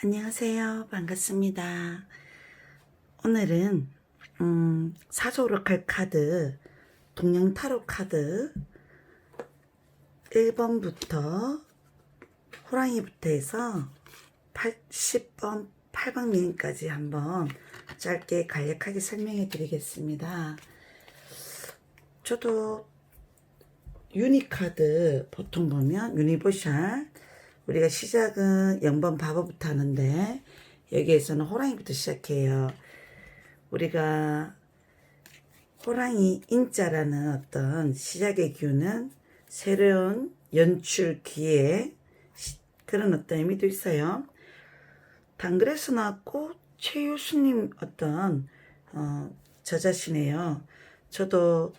안녕하세요. 반갑습니다. 오늘은 사조오라칼 카드, 동양 타로 카드 1번부터 호랑이부터 해서 80번 8방면까지 한번 짧게 간략하게 설명해 드리겠습니다. 저도 유니카드 보통 보면 유니버셜 우리가 시작은 0번 바보부터 하는데 여기에서는 호랑이부터 시작해요. 우리가 호랑이 인자라는 어떤 시작의 기운은 새로운 연출 기회 그런 어떤 의미도 있어요. 단글에서 나왔고 최유수님 어떤 저자시네요. 저도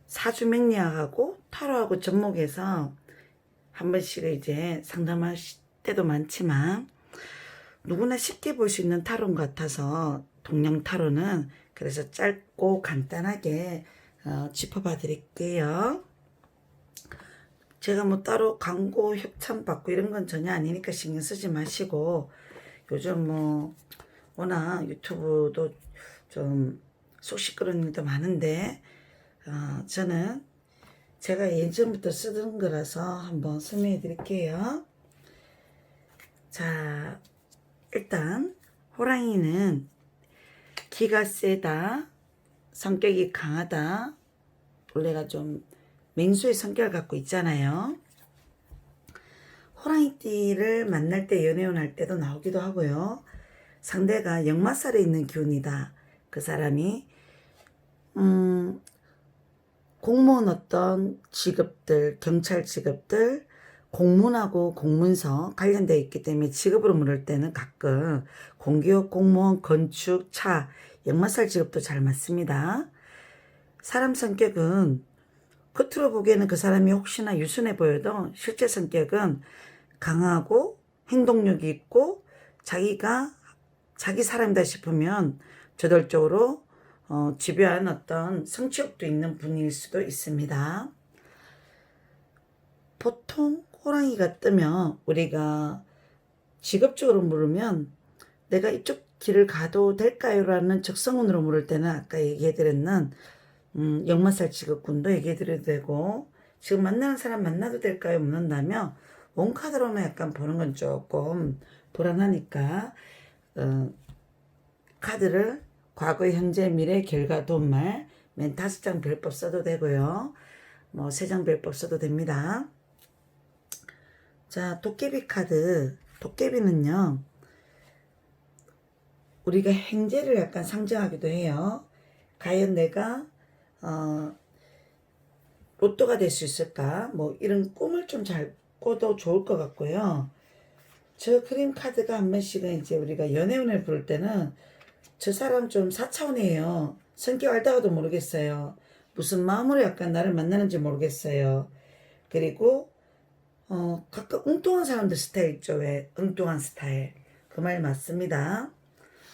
사주맹리학하고 타로하고 접목해서 한 번씩 이제 상담할 때도 많지만 누구나 쉽게 볼 수 있는 타로인 것 같아서 동양 타로는 그래서 짧고 간단하게 짚어봐 드릴게요. 제가 뭐 따로 광고 협찬 받고 이런 건 전혀 아니니까 신경 쓰지 마시고 요즘 뭐 워낙 유튜브도 좀 속 시끄러운 일도 많은데 저는 제가 예전부터 쓰던 거라서 한번 설명해 드릴게요. 자, 일단 호랑이는 기가 세다, 성격이 강하다, 원래가 좀 맹수의 성격을 갖고 있잖아요. 호랑이띠를 만날 때 연애운 할 때도 나오기도 하고요. 상대가 역마살에 있는 기운이다. 그 사람이 공무원 어떤 직업들, 경찰 직업들, 공문하고 공문서 관련되어 있기 때문에 직업으로 물을 때는 가끔 공기업, 공무원, 건축, 차, 역마살 직업도 잘 맞습니다. 사람 성격은 겉으로 보기에는 그 사람이 혹시나 유순해 보여도 실제 성격은 강하고 행동력이 있고 자기가 자기 사람이다 싶으면 저돌적으로 집요한 어떤 성취욕도 있는 분일 수도 있습니다. 보통 호랑이가 뜨면 우리가 직업적으로 물으면 내가 이쪽 길을 가도 될까요? 라는 적성운으로 물을 때는 아까 얘기해드렸는 역마살 직업군도 얘기해드려도 되고 지금 만나는 사람 만나도 될까요? 묻는다면 원카드로만 약간 보는 건 조금 불안하니까 카드를 과거, 현재, 미래, 결과, 돈말 맨 5장 별법 써도 되고요. 뭐 3장 별법 써도 됩니다. 자, 도깨비 카드. 도깨비는요. 우리가 행제를 약간 상징하기도 해요. 과연 내가 로또가 될 수 있을까? 뭐 이런 꿈을 좀 잘 꿔도 좋을 것 같고요. 저 그림 카드가 한 번씩은 이제 우리가 연애운을 부를 때는 저 사람 좀 4차원이에요. 성격 알다가도 모르겠어요. 무슨 마음으로 약간 나를 만나는지 모르겠어요. 그리고 가끔 엉뚱한 사람들 스타일 있죠. 왜? 엉뚱한 스타일. 그 말 맞습니다.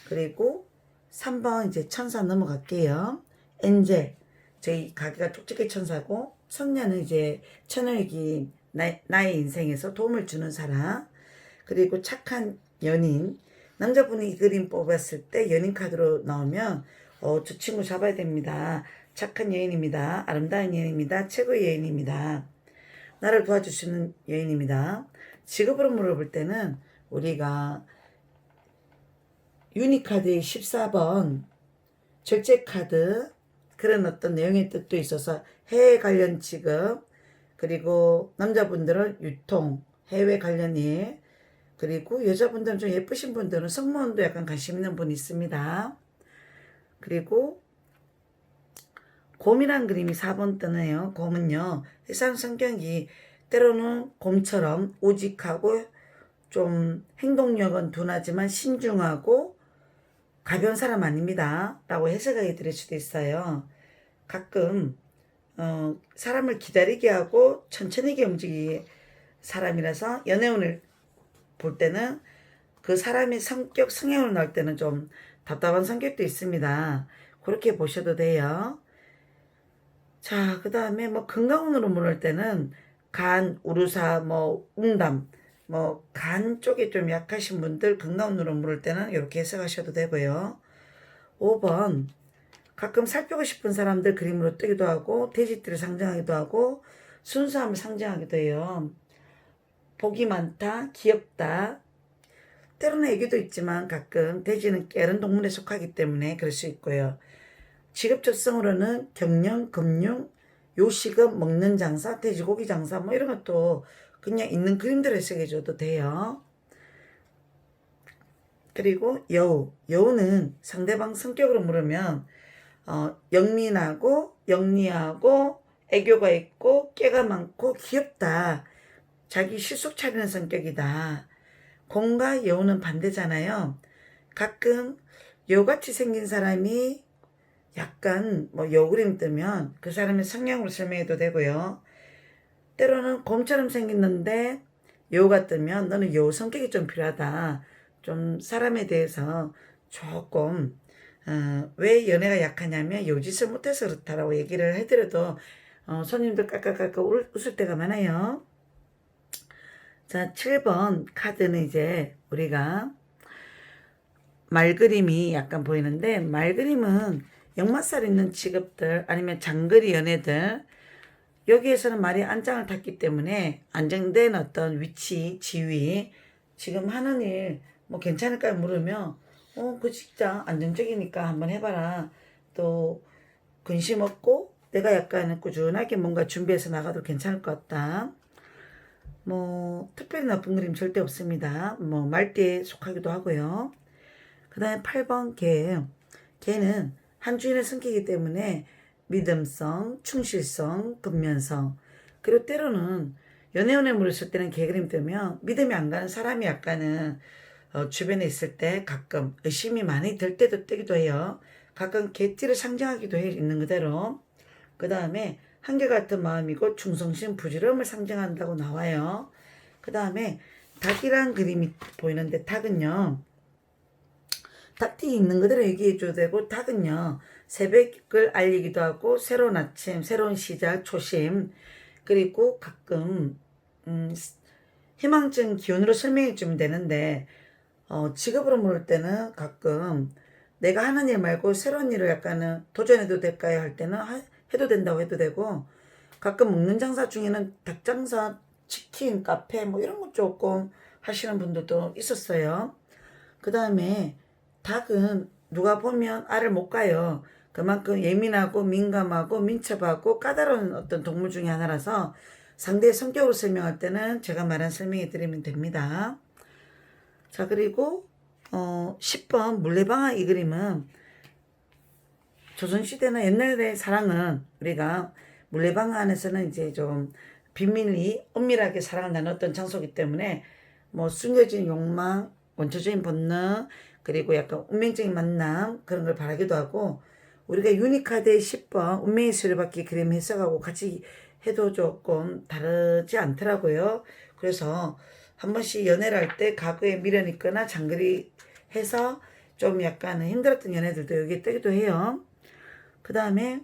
그리고 3번 이제 천사 넘어갈게요. 엔젤. 저희 가게가 쪽집게 천사고 성녀는 이제 천을기 나의 인생에서 도움을 주는 사람. 그리고 착한 연인. 남자분이 이 그림 뽑았을 때 연인 카드로 나오면 저 친구 잡아야 됩니다. 착한 여인입니다. 아름다운 여인입니다. 최고의 여인입니다. 나를 도와주시는 여인입니다. 직업으로 물어볼 때는 우리가 유니카드의 14번 절제카드 그런 어떤 내용의 뜻도 있어서 해외 관련 직업 그리고 남자분들은 유통 해외 관련 일 그리고 여자분들은 좀 예쁘신 분들은 승무원도 약간 관심 있는 분이 있습니다. 그리고 곰이란 그림이 4번 뜨네요. 곰은요. 세상 성격이 때로는 곰처럼 우직하고 좀 행동력은 둔하지만 신중하고 가벼운 사람 아닙니다. 라고 해석하게 들을 수도 있어요. 가끔 사람을 기다리게 하고 천천히 움직이는 사람이라서 연애운을 볼 때는 그 사람의 성격, 성향을 나올 때는 좀 답답한 성격도 있습니다. 그렇게 보셔도 돼요. 자, 그 다음에 뭐 건강운으로 물을 때는 간, 우루사, 뭐 웅담 뭐 간 쪽이 좀 약하신 분들 건강운으로 물을 때는 이렇게 해석하셔도 되고요. 5번 가끔 살 빼고 싶은 사람들 그림으로 뜨기도 하고 돼지띠를 상징하기도 하고 순수함을 상징하기도 해요. 복이 많다, 귀엽다. 때로는 애교도 있지만 가끔 돼지는 깨른 동물에 속하기 때문에 그럴 수 있고요. 직업 적성으로는 경영, 금융, 요식업, 먹는 장사, 돼지고기 장사 뭐 이런 것도 그냥 있는 그림대로 해석해줘도 돼요. 그리고 여우. 여우는 상대방 성격으로 물으면 영민하고 영리하고 애교가 있고 깨가 많고 귀엽다. 자기 실속 차리는 성격이다. 공과 여우는 반대잖아요. 가끔 여우같이 생긴 사람이 약간 뭐 여우 그림 뜨면 그 사람의 성향으로 설명해도 되고요. 때로는 곰처럼 생겼는데 여우가 뜨면 너는 여우 성격이 좀 필요하다. 좀 사람에 대해서 조금 왜 연애가 약하냐면 여우짓을 못해서 그렇다라고 얘기를 해드려도 손님들 깔깔깔깔 웃을 때가 많아요. 자, 7번 카드는 이제 우리가 말그림이 약간 보이는데 말그림은 역마살 있는 직업들 아니면 장거리 연애들 여기에서는 말이 안장을 탔기 때문에 안정된 어떤 위치, 지위 지금 하는 일 뭐 괜찮을까요? 물으면 그 직장 안정적이니까 한번 해봐라. 또 근심 없고 내가 약간 꾸준하게 뭔가 준비해서 나가도 괜찮을 것 같다. 뭐 특별히 나쁜 그림 절대 없습니다. 뭐 말띠에 속하기도 하고요. 그 다음에 8번 개. 개는 한 주인의 성격이기 때문에 믿음성, 충실성, 근면성 그리고 때로는 연애운에 물었을 때는 개 그림 뜨면 믿음이 안 가는 사람이 약간은 주변에 있을 때 가끔 의심이 많이 들 때도 뜨기도 해요. 가끔 개띠를 상징하기도 해 있는 그대로. 그 다음에 한결같은 마음이고 충성심, 부지런함을 상징한다고 나와요. 그 다음에 닭이란 그림이 보이는데 닭은요. 닭띠 있는 그대로 얘기해줘도 되고 닭은요. 새벽을 알리기도 하고 새로운 아침, 새로운 시작, 초심 그리고 가끔 희망적인 기운으로 설명해주면 되는데 직업으로 물을 때는 가끔 내가 하는 일 말고 새로운 일을 약간은 도전해도 될까요? 할 때는 해도 된다고 해도 되고 가끔 먹는 장사 중에는 닭 장사, 치킨, 카페 뭐 이런 거 조금 하시는 분들도 있었어요. 그 다음에 닭은 누가 보면 알을 못 가요. 그만큼 예민하고 민감하고 민첩하고 까다로운 어떤 동물 중에 하나라서 상대의 성격으로 설명할 때는 제가 말한 설명해 드리면 됩니다. 자, 그리고 10번 물레방아 이 그림은 조선시대나 옛날의 사랑은 우리가 물레방아 안에서는 이제 좀 비밀리 은밀하게 사랑을 나눴던 장소이기 때문에 뭐 숨겨진 욕망, 원초적인 본능, 그리고 약간 운명적인 만남 그런 걸 바라기도 하고 우리가 유니카드의 10번 운명의 수레바퀴 그림 해석하고 같이 해도 조금 다르지 않더라고요. 그래서 한 번씩 연애를 할 때 과거에 미련 있거나 장거리 해서 좀 약간 힘들었던 연애들도 여기 뜨기도 해요. 그 다음에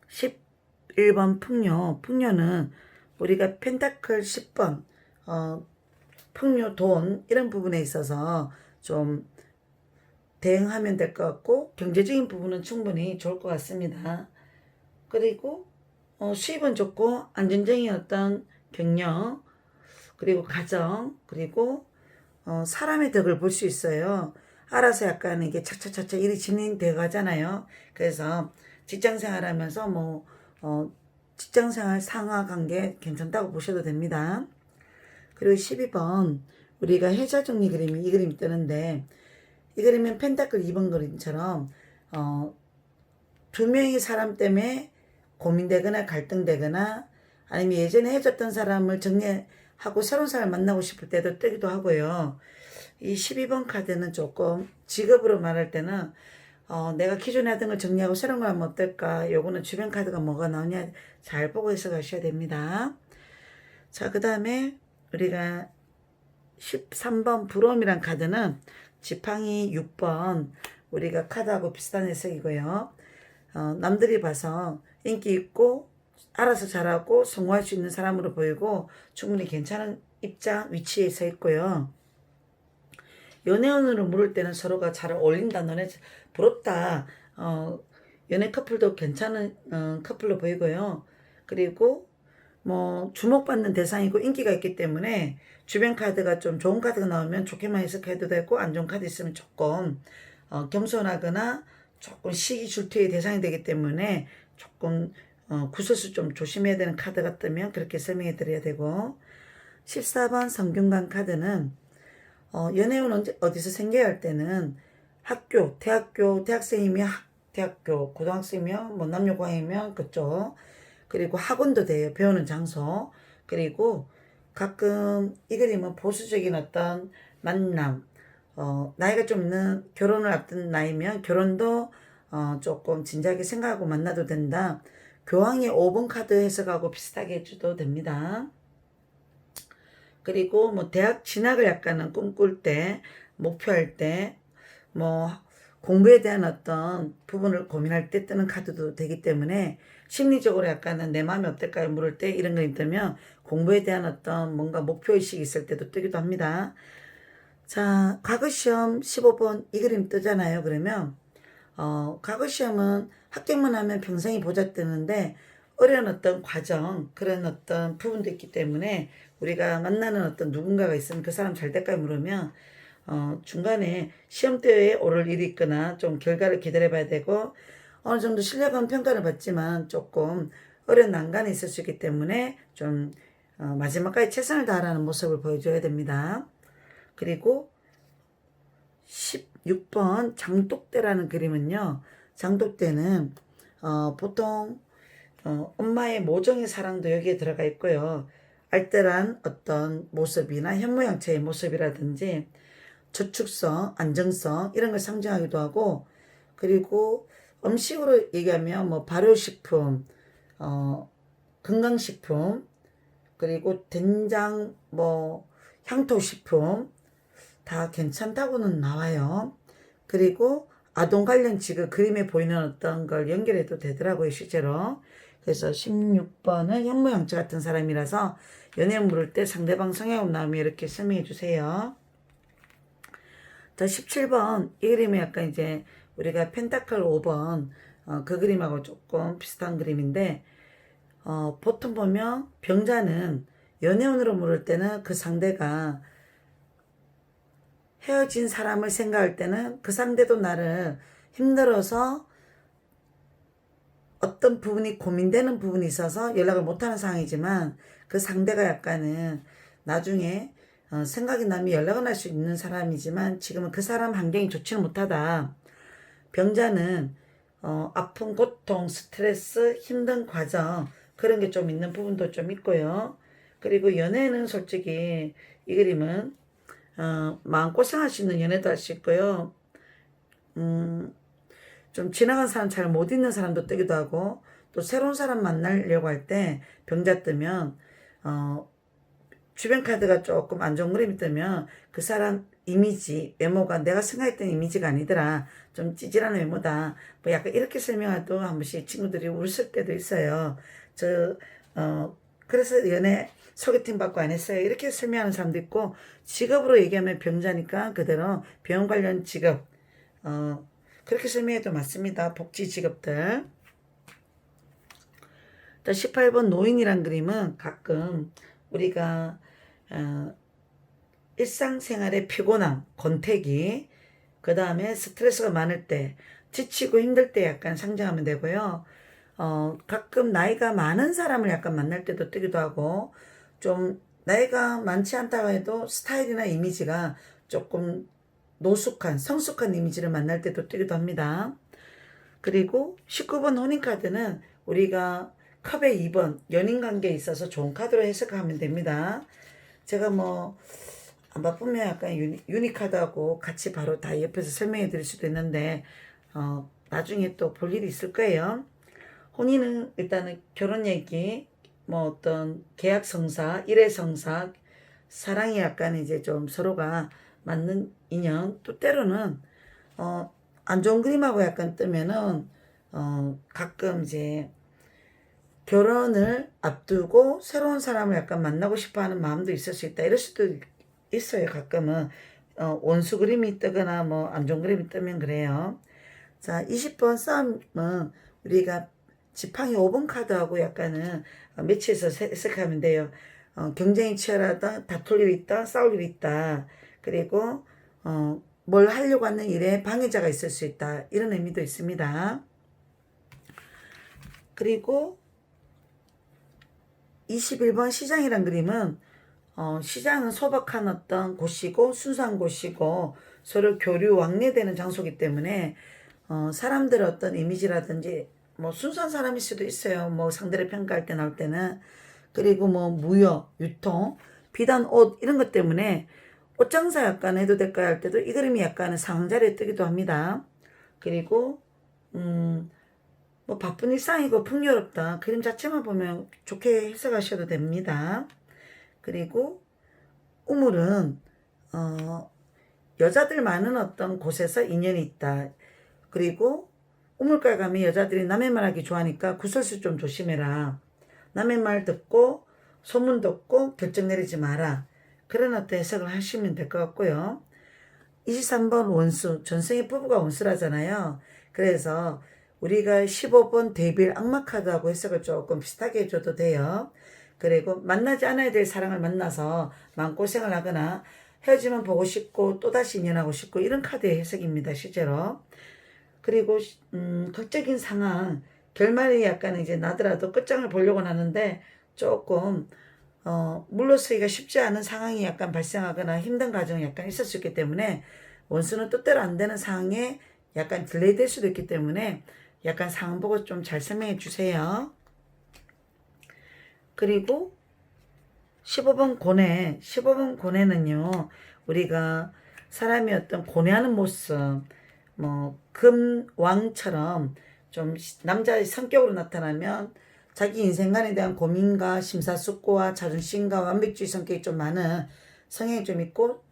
11번 풍요. 풍요는 우리가 펜타클 10번 풍요 돈 이런 부분에 있어서 좀 대응하면 될 것 같고 경제적인 부분은 충분히 좋을 것 같습니다. 그리고 수입은 좋고 안정적인 어떤 경력 그리고 가정 그리고 사람의 덕을 볼 수 있어요. 알아서 약간 이게 차차차차 일이 진행되어 가잖아요. 그래서 직장 생활하면서 뭐 직장 생활 상하 관계 괜찮다고 보셔도 됩니다. 그리고 12번 우리가 해자 정리 그림이 이 그림이 뜨는데 이 그림은 펜타클 2번 그림처럼 두 명의 사람 때문에 고민되거나 갈등되거나 아니면 예전에 헤어졌던 사람을 정리하고 새로운 사람을 만나고 싶을 때도 뜨기도 하고요. 이 12번 카드는 조금 직업으로 말할 때는 내가 기존에 하던 걸 정리하고 새로운 걸 하면 어떨까? 요거는 주변 카드가 뭐가 나오냐 잘 보고 해서 가셔야 됩니다. 자, 그 다음에 우리가 13번 부러움이란 카드는 지팡이 6번 우리가 카드하고 비슷한 해석이고요. 남들이 봐서 인기 있고 알아서 잘하고 성공할 수 있는 사람으로 보이고 충분히 괜찮은 입장, 위치에 서 있고요. 연애운으로 물을 때는 서로가 잘 어울린다, 너네 부럽다, 연애 커플도 괜찮은 커플로 보이고요. 그리고 뭐 주목받는 대상이고 인기가 있기 때문에 주변 카드가 좀 좋은 카드가 나오면 좋게만 해석해도 되고 안 좋은 카드 있으면 조금 겸손하거나 조금 시기 질투의 대상이 되기 때문에 조금 구설수 좀 조심해야 되는 카드가 뜨면 그렇게 설명해 드려야 되고, 14번 성균관 카드는 연애운 어디서 생겨야 할 때는 학교, 대학교, 대학생이면 대학교, 고등학생이면 뭐 남녀공학이면 그쪽, 그리고 학원도 돼요. 배우는 장소. 그리고 가끔 이 그림은 보수적인 어떤 만남, 나이가 좀 있는 결혼을 앞둔 나이면 결혼도 조금 진지하게 생각하고 만나도 된다. 교황의 5번 카드 해석하고 비슷하게 해줘도 됩니다. 그리고 뭐 대학 진학을 약간은 꿈꿀 때, 목표할 때, 뭐 공부에 대한 어떤 부분을 고민할 때 뜨는 카드도 되기 때문에 심리적으로 약간은 내 마음이 어떨까요? 물을 때 이런 그림 뜨면 공부에 대한 어떤 뭔가 목표의식이 있을 때도 뜨기도 합니다. 자, 과거시험 15번 이 그림 뜨잖아요. 그러면 과거시험은 합격만 하면 평생이 보자 뜨는데 어려운 어떤 과정, 그런 어떤 부분도 있기 때문에 우리가 만나는 어떤 누군가가 있으면 그 사람 잘 될까요? 물으면 중간에 시험대에 오를 일이 있거나 좀 결과를 기다려 봐야 되고 어느 정도 실력은 평가를 받지만 조금 어려운 난관이 있을 수 있기 때문에 좀 마지막까지 최선을 다하라는 모습을 보여줘야 됩니다. 그리고 16번 장독대라는 그림은요. 장독대는 보통 엄마의 모정의 사랑도 여기에 들어가 있고요. 알뜰한 어떤 모습이나 현모양처의 모습이라든지 저축성, 안정성 이런 걸 상징하기도 하고, 그리고 음식으로 얘기하면 뭐 발효식품, 건강식품, 그리고 된장, 뭐 향토식품 다 괜찮다고는 나와요. 그리고 아동 관련 지금 그림에 보이는 어떤 걸 연결해도 되더라고요, 실제로. 그래서 16번은 현모양처 같은 사람이라서 연애 물을 때 상대방 성향으로 나오면 이렇게 설명해 주세요. 자, 17번 이 그림이 약간 이제 우리가 펜타클 5번 그 그림하고 조금 비슷한 그림인데, 보통 보면 병자는 연애운으로 물을 때는 그 상대가 헤어진 사람을 생각할 때는 그 상대도 나를 힘들어서 어떤 부분이 고민되는 부분이 있어서 연락을 못하는 상황이지만 그 상대가 약간은 나중에 생각이 나면 연락을 할 수 있는 사람이지만 지금은 그 사람 환경이 좋지는 못하다. 병자는 아픔, 고통, 스트레스, 힘든 과정 그런 게 좀 있는 부분도 좀 있고요. 그리고 연애는 솔직히 이 그림은 마음고생할 수 있는 연애도 할 수 있고요. 좀 지나간 사람 잘 못 있는 사람도 뜨기도 하고, 또 새로운 사람 만나려고 할 때 병자 뜨면 주변 카드가 조금 안 좋은 그림이 뜨면 그 사람 이미지, 외모가 내가 생각했던 이미지가 아니더라. 좀 찌질한 외모다. 뭐 약간 이렇게 설명해도 한 번씩 친구들이 웃을 때도 있어요. 그래서 연애 소개팅 받고 안 했어요. 이렇게 설명하는 사람도 있고, 직업으로 얘기하면 병자니까 그대로 병원 관련 직업, 그렇게 설명해도 맞습니다. 복지 직업들. 또 18번 노인이란 그림은 가끔 우리가 일상생활의 피곤함, 권태기, 그 다음에 스트레스가 많을 때, 지치고 힘들 때 약간 상징하면 되고요. 가끔 나이가 많은 사람을 약간 만날 때도 뜨기도 하고, 좀 나이가 많지 않다고 해도 스타일이나 이미지가 조금 노숙한, 성숙한 이미지를 만날 때도 뜨기도 합니다. 그리고 19번 혼인카드는 우리가 컵의 2번 연인 관계에 있어서 좋은 카드로 해석하면 됩니다. 제가 뭐 안 바쁘면 약간 유니카드하고 같이 바로 다 옆에서 설명해 드릴 수도 있는데 나중에 또 볼 일이 있을 거예요. 혼인은 일단은 결혼 얘기, 뭐 어떤 계약 성사, 일의 성사, 사랑이 약간 이제 좀 서로가 맞는 인연, 또 때로는 안 좋은 그림하고 약간 뜨면은 가끔 이제 결혼을 앞두고 새로운 사람을 약간 만나고 싶어 하는 마음도 있을 수 있다. 이럴 수도 있어요. 가끔은. 원수 그림이 뜨거나 뭐 안 좋은 그림이 뜨면 그래요. 자, 20번 싸움은 우리가 지팡이 5번 카드하고 약간은 매치해서 해석하면 돼요. 경쟁이 치열하다, 다툴 일이 있다, 싸울 일이 있다. 그리고 뭘 하려고 하는 일에 방해자가 있을 수 있다. 이런 의미도 있습니다. 그리고 21번 시장이란 그림은 시장은 소박한 어떤 곳이고 순수한 곳이고 서로 교류 왕래되는 장소이기 때문에 사람들의 어떤 이미지라든지 뭐 순수한 사람일 수도 있어요. 뭐 상대를 평가할 때 나올 때는. 그리고 뭐 무역, 유통, 비단 옷 이런 것 때문에 옷 장사 약간 해도 될까 할 때도 이 그림이 약간은 상자리에 뜨기도 합니다. 그리고 뭐 바쁜 일상이고 풍요롭다. 그림 자체만 보면 좋게 해석하셔도 됩니다. 그리고 우물은 여자들 많은 어떤 곳에서 인연이 있다. 그리고 우물가에 가면 여자들이 남의 말하기 좋아하니까 구설수 좀 조심해라. 남의 말 듣고 소문 듣고 결정 내리지 마라. 그런 어떤 해석을 하시면 될 것 같고요. 23번 원수, 전생의 부부가 원수라잖아요. 그래서 우리가 15번 데빌 악마 카드하고 해석을 조금 비슷하게 해줘도 돼요. 그리고 만나지 않아야 될 사랑을 만나서 마음고생을 하거나 헤어지면 보고 싶고 또다시 인연하고 싶고 이런 카드의 해석입니다. 실제로. 그리고 극적인 상황, 결말이 약간 이제 나더라도 끝장을 보려고 하는데 조금 물러서기가 쉽지 않은 상황이 약간 발생하거나 힘든 과정이 약간 있을 수 있기 때문에 원수는 뜻대로 안 되는 상황에 약간 딜레이 될 수도 있기 때문에 약간 상황 보고 좀 잘 설명해 주세요. 그리고 15번 고뇌, 15번 고뇌는요, 우리가 사람이 어떤 고뇌하는 모습, 뭐, 금왕처럼 좀 남자의 성격으로 나타나면 자기 인생관에 대한 고민과 심사숙고와 자존심과 완벽주의 성격이 좀 많은 성향이 좀 있고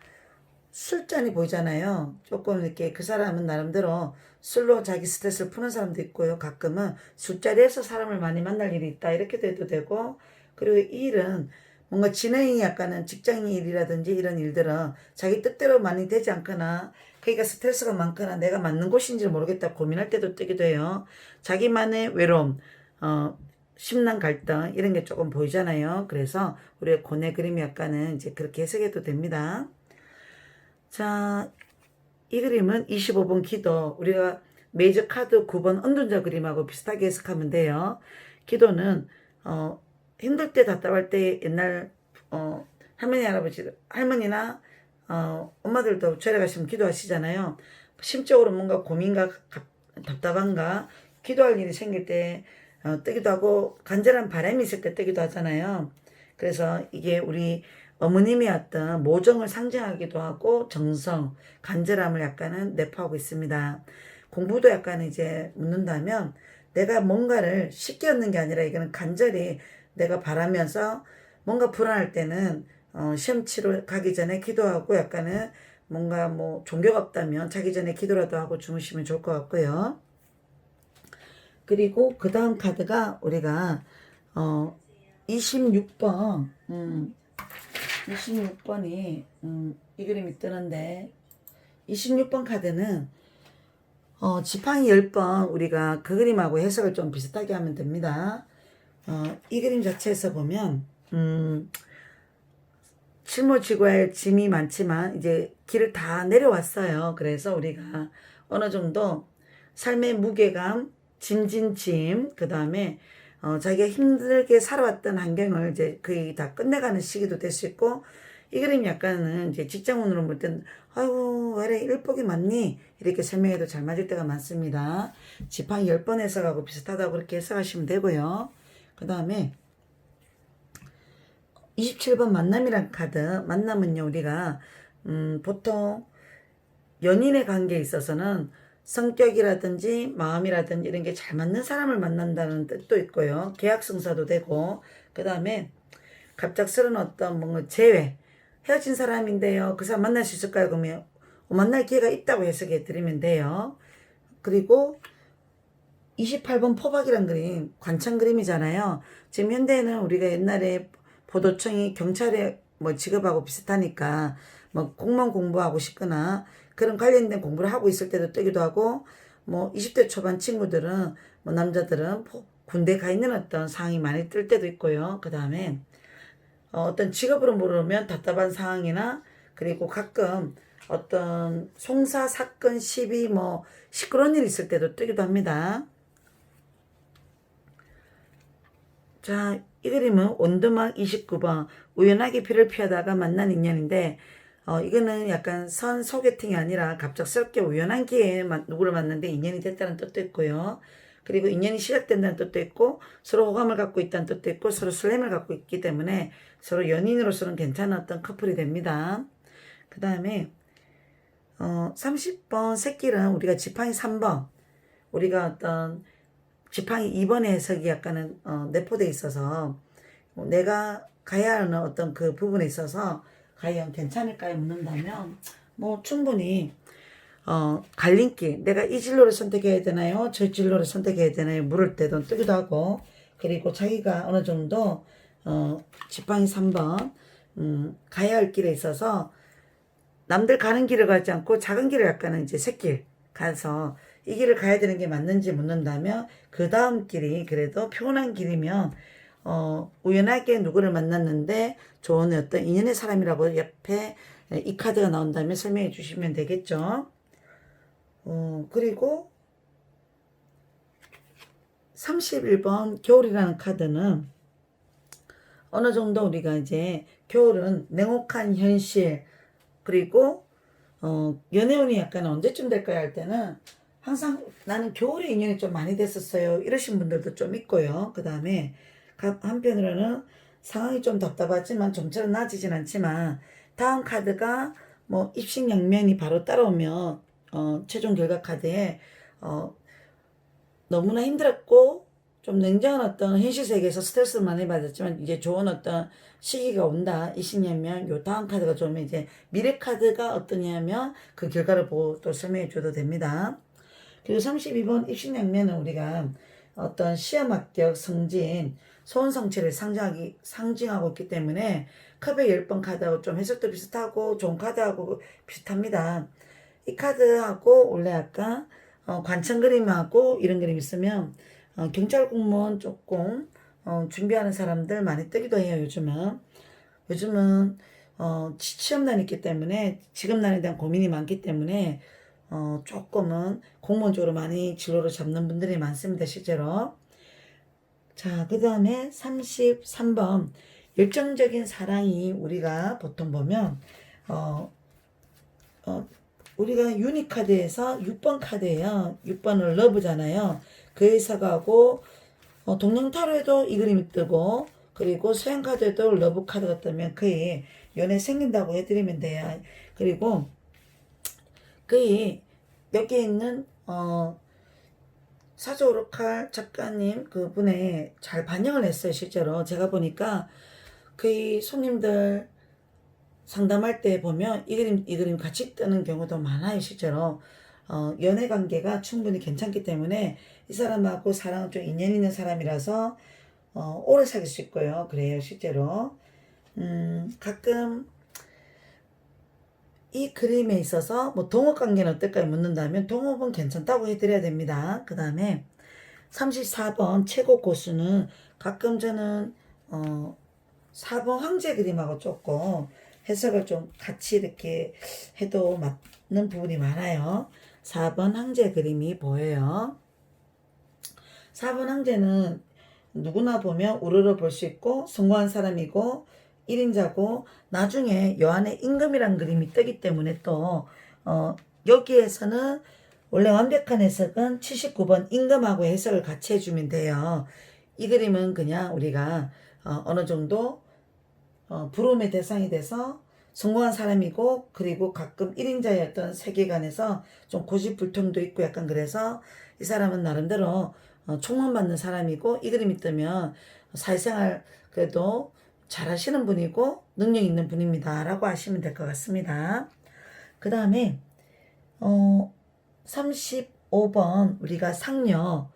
술잔이 보이잖아요. 조금 이렇게 그 사람은 나름대로 술로 자기 스트레스를 푸는 사람도 있고요. 가끔은 술자리에서 사람을 많이 만날 일이 있다. 이렇게도 해도 되고, 그리고 이 일은 뭔가 진행이 약간은 직장 일이라든지 이런 일들은 자기 뜻대로 많이 되지 않거나 그러니까 스트레스가 많거나 내가 맞는 곳인지 모르겠다 고민할 때도 뜨기도 해요. 자기만의 외로움, 심란 갈등 이런 게 조금 보이잖아요. 그래서 우리의 고뇌 그림이 약간은 이제 그렇게 해석해도 됩니다. 자, 이 그림은 25번 기도. 우리가 메이저 카드 9번 은둔자 그림하고 비슷하게 해석하면 돼요. 기도는 힘들 때 답답할 때 옛날 할머니 할아버지 할머니나 엄마들도 절에 가시면 기도하시잖아요. 심적으로 뭔가 고민과 답답한가 기도할 일이 생길 때 뜨기도 하고 간절한 바람이 있을 때 뜨기도 하잖아요. 그래서 이게 우리 어머님이 어떤 모정을 상징하기도 하고 정성, 간절함을 약간은 내포하고 있습니다. 공부도 약간 이제 묻는다면 내가 뭔가를 쉽게 얻는 게 아니라 이거는 간절히 내가 바라면서 뭔가 불안할 때는 시험 치러 가기 전에 기도하고 약간은 뭔가 뭐 종교가 없다면 자기 전에 기도라도 하고 주무시면 좋을 것 같고요. 그리고 그 다음 카드가 우리가 26번 26번이 이 그림이 뜨는데 26번 카드는 지팡이 10번 우리가 그 그림하고 해석을 좀 비슷하게 하면 됩니다. 이 그림 자체에서 보면 짊어지고 할 짐이 많지만 이제 길을 다 내려왔어요. 그래서 우리가 어느 정도 삶의 무게감, 짐, 그 다음에 자기가 힘들게 살아왔던 환경을 이제 거의 다 끝내가는 시기도 될 수 있고, 이 그림 약간은 이제 직장운으로 볼 땐, 아이고, 왜 이래, 일복이 많니? 이렇게 설명해도 잘 맞을 때가 많습니다. 지팡이 10번 해석하고 비슷하다고 그렇게 해석하시면 되고요. 그 다음에 27번 만남이란 카드. 만남은요, 우리가, 보통 연인의 관계에 있어서는 성격이라든지 마음이라든지 이런 게 잘 맞는 사람을 만난다는 뜻도 있고요. 계약 성사도 되고, 그 다음에 갑작스러운 어떤 뭔가 재회, 헤어진 사람인데요. 그 사람 만날 수 있을까요? 그러면 만날 기회가 있다고 해석해 드리면 돼요. 그리고 28번 포박이란 그림, 관청 그림이잖아요. 지금 현대에는 우리가 옛날에 보도청이 경찰의 뭐 직업하고 비슷하니까 뭐 공무원 공부하고 싶거나 그런 관련된 공부를 하고 있을 때도 뜨기도 하고, 뭐 20대 초반 친구들은 뭐 남자들은 군대 가 있는 어떤 상황이 많이 뜰 때도 있고요. 그 다음에 어떤 직업으로 모르면 답답한 상황이나, 그리고 가끔 어떤 송사 사건 시비 뭐 시끄러운 일 있을 때도 뜨기도 합니다. 자, 이 그림은 온두막 29번 우연하게 비를 피하다가 만난 인연인데, 이거는 약간 선 소개팅이 아니라 갑작스럽게 우연한 기회에 누구를 만났는데 인연이 됐다는 뜻도 있고요. 그리고 인연이 시작된다는 뜻도 있고, 서로 호감을 갖고 있다는 뜻도 있고, 서로 설렘을 갖고 있기 때문에 서로 연인으로서는 괜찮은 어떤 커플이 됩니다. 그 다음에 30번 새끼는 우리가 지팡이 3번, 우리가 어떤 지팡이 2번의 해석이 약간은 내포돼 있어서 내가 가야 하는 어떤 그 부분에 있어서 과연 괜찮을까요? 묻는다면 뭐 충분히 갈림길, 내가 이 진로를 선택해야 되나요? 저 진로를 선택해야 되나요? 물을 때도 뜨기도 하고, 그리고 자기가 어느 정도 지팡이 3번 가야 할 길에 있어서 남들 가는 길을 가지 않고 작은 길을 약간은 이제 새길 가서 이 길을 가야 되는 게 맞는지 묻는다면, 그 다음 길이 그래도 평온한 길이면 우연하게 누구를 만났는데 좋은 어떤 인연의 사람이라고 옆에 이 카드가 나온다면 설명해 주시면 되겠죠. 그리고 31번 겨울이라는 카드는 어느 정도 우리가 이제 겨울은 냉혹한 현실, 그리고 연애운이 약간 언제쯤 될까요 할 때는 항상 나는 겨울에 인연이 좀 많이 됐었어요 이러신 분들도 좀 있고요. 그 다음에 한편으로는 상황이 좀 답답하지만 좀처럼 나아지진 않지만, 다음 카드가 뭐 입신양면이 바로 따라오면 최종 결과 카드에 너무나 힘들었고 좀 냉정한 어떤 현실 세계에서 스트레스를 많이 받았지만 이제 좋은 어떤 시기가 온다. 이시냐면 요 다음 카드가 좀 이제 미래 카드가 어떠냐면 그 결과를 보고 또 설명해 줘도 됩니다. 그리고 32번 입신양면은 우리가 어떤 시험 합격, 승진, 소원 성취를 상징하고 있기 때문에 컵의 10번 카드하고 좀 해석도 비슷하고 좋은 카드하고 비슷합니다. 이 카드하고 원래 아까 관청 그림하고 이런 그림 있으면 경찰 공무원 조금 준비하는 사람들 많이 뜨기도 해요. 요즘은 시험난이 있기 때문에 직업난에 대한 고민이 많기 때문에 조금은 공무원 쪽으로 많이 진로를 잡는 분들이 많습니다. 실제로. 자, 그 다음에 33번 열정적인 사랑이 우리가 보통 보면 우리가 유니카드에서 6번 카드예요. 6번을 러브잖아요. 그 해석하고 동령타로에도 이 그림이 뜨고, 그리고 서양카드에도 러브 카드가 뜨면 거의 연애 생긴다고 해드리면 돼요. 그리고 거의 여기에 있는 사조 오르칼 작가님 그분에 잘 반영을 했어요. 실제로 제가 보니까 거의 손님들 상담할 때 보면 이 그림 같이 뜨는 경우도 많아요. 실제로 연애 관계가 충분히 괜찮기 때문에 이 사람하고 사랑은 좀 인연 있는 사람이라서 오래 사귈 수 있고요. 그래요. 실제로 가끔 이 그림에 있어서 뭐 동업 관계는 어떨까요? 묻는다면 동업은 괜찮다고 해드려야 됩니다. 그 다음에 34번 최고 고수는 가끔 저는 4번 황제 그림하고 조금 해석을 좀 같이 이렇게 해도 맞는 부분이 많아요. 4번 황제 그림이 보여요. 4번 황제는 누구나 보면 우러러 볼 수 있고 성공한 사람이고 1인자고, 나중에 여한의 임금이란 그림이 뜨기 때문에 또 여기에서는 원래 완벽한 해석은 79번 임금하고 해석을 같이 해주면 돼요. 이 그림은 그냥 우리가 어느 정도 부름의 대상이 돼서 성공한 사람이고, 그리고 가끔 1인자의 어떤 세계관에서 좀 고집불통도 있고 약간, 그래서 이 사람은 나름대로 총망받는 사람이고, 이 그림이 뜨면 사회생활 그래도 잘하시는 분이고 능력 있는 분입니다 라고 하시면 될 것 같습니다. 그 다음에 35번 우리가 상녀,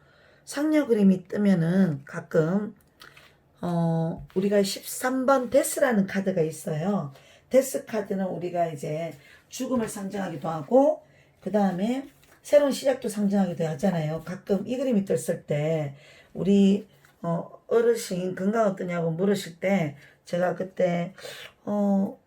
상녀 그림이 뜨면은 가끔 우리가 13번 데스라는 카드가 있어요. 데스 카드는 우리가 이제 죽음을 상징하기도 하고 그 다음에 새로운 시작도 상징하기도 하잖아요. 가끔 이 그림이 떴을 때 우리 어르신 건강 어떠냐고 물으실 때 제가 그때 뭐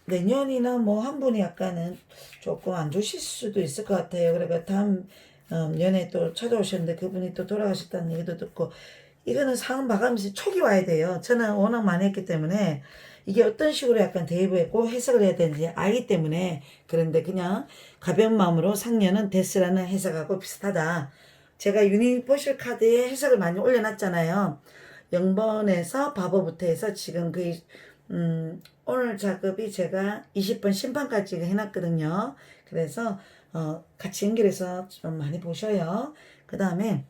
내년이나 뭐 한 분이 약간은 조금 안 좋으실 수도 있을 것 같아요. 그러니까 다음 연에 또 찾아오셨는데 그분이 또 돌아가셨다는 얘기도 듣고 이거는 상황 봐가면서 촉이 와야 돼요. 저는 워낙 많이 했기 때문에 이게 어떤 식으로 약간 대입했고 해석을 해야 되는지 알기 때문에 그런데 그냥 가벼운 마음으로 상년은 데스라는 해석하고 비슷하다. 제가 유니버셜 카드에 해석을 많이 올려놨잖아요. 0번에서 바보부터 해서 지금 오늘 작업이 제가 20번 심판까지 해놨거든요. 그래서 같이 연결해서 좀 많이 보셔요. 그 다음에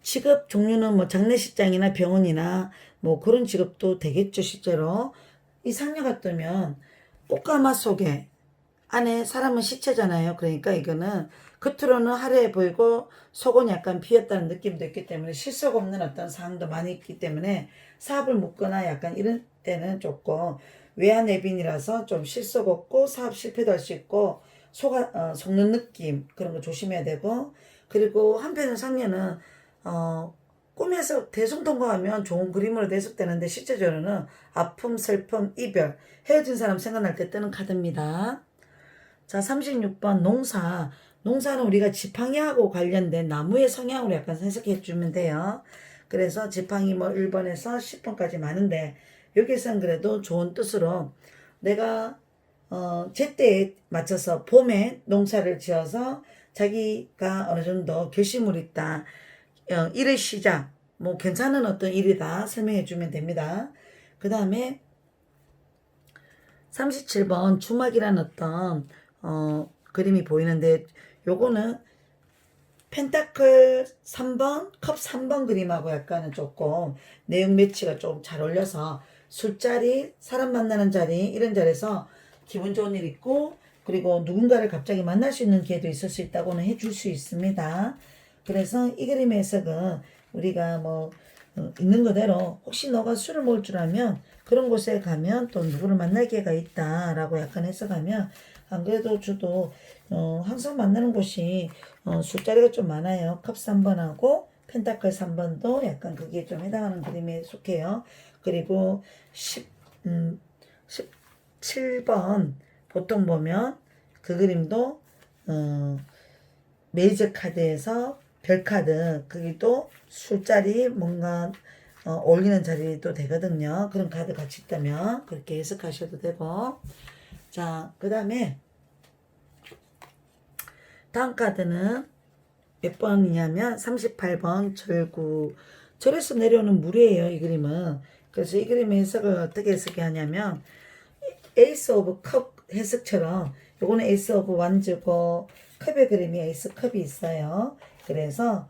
직업 종류는 뭐 장례식장이나 병원이나 뭐 그런 직업도 되겠죠, 실제로. 이 상녀가 뜨면 꽃가마 속에 안에 사람은 시체잖아요. 그러니까 이거는 겉으로는 화려해 보이고 속은 약간 비었다는 느낌도 있기 때문에 실속 없는 어떤 상황도 많이 있기 때문에 사업을 묶거나 약간 이런 때는 조금 외환내빈이라서 좀 실속 없고 사업 실패도 할 수 있고 속는 느낌 그런 거 조심해야 되고 그리고 한편은 상녀는 꿈에서 대성통과하면 좋은 그림으로 해석되는데 실제적으로는 아픔, 슬픔, 이별, 헤어진 사람 생각날 때 뜨는 카드입니다. 자, 36번 농사. 농사는 우리가 지팡이하고 관련된 나무의 성향으로 약간 해석해 주면 돼요. 그래서 지팡이 뭐 1번에서 10번까지 많은데 여기서는 그래도 좋은 뜻으로 내가 제때에 맞춰서 봄에 농사를 지어서 자기가 어느 정도 결심을 있다. 일의 시작, 뭐 괜찮은 어떤 일이다 설명해 주면 됩니다. 그 다음에 37번 주막이라는 어떤 그림이 보이는데 요거는 펜타클 3번, 컵 3번 그림하고 약간은 조금 내용 매치가 좀 잘 어울려서 술자리, 사람 만나는 자리 이런 자리에서 기분 좋은 일 있고 그리고 누군가를 갑자기 만날 수 있는 기회도 있을 수 있다고는 해줄 수 있습니다. 그래서 이 그림의 해석은 우리가 뭐 있는 그대로 혹시 너가 술을 먹을 줄 알면 그런 곳에 가면 또 누구를 만날 기회가 있다라고 약간 해석하면 안 그래도 저도 항상 만나는 곳이 술자리가 좀 많아요. 컵 3번하고 펜타클 3번도 약간 그게 좀 해당하는 그림에 속해요. 그리고 17번 보통 보면 그 그림도 메이저 카드에서 별 카드 그게도 술자리 뭔가 어울리는 자리도 되거든요. 그런 카드 같이 있다면 그렇게 해석하셔도 되고 자, 그 다음에 다음 카드는 몇 번이냐면 38번 절구. 절에서 내려오는 물이에요, 이 그림은. 그래서 이 그림의 해석을 어떻게 해석하냐면 에이스 오브 컵 해석처럼 요거는 에이스 오브 완즈고 컵의 그림이 에이스 컵이 있어요. 그래서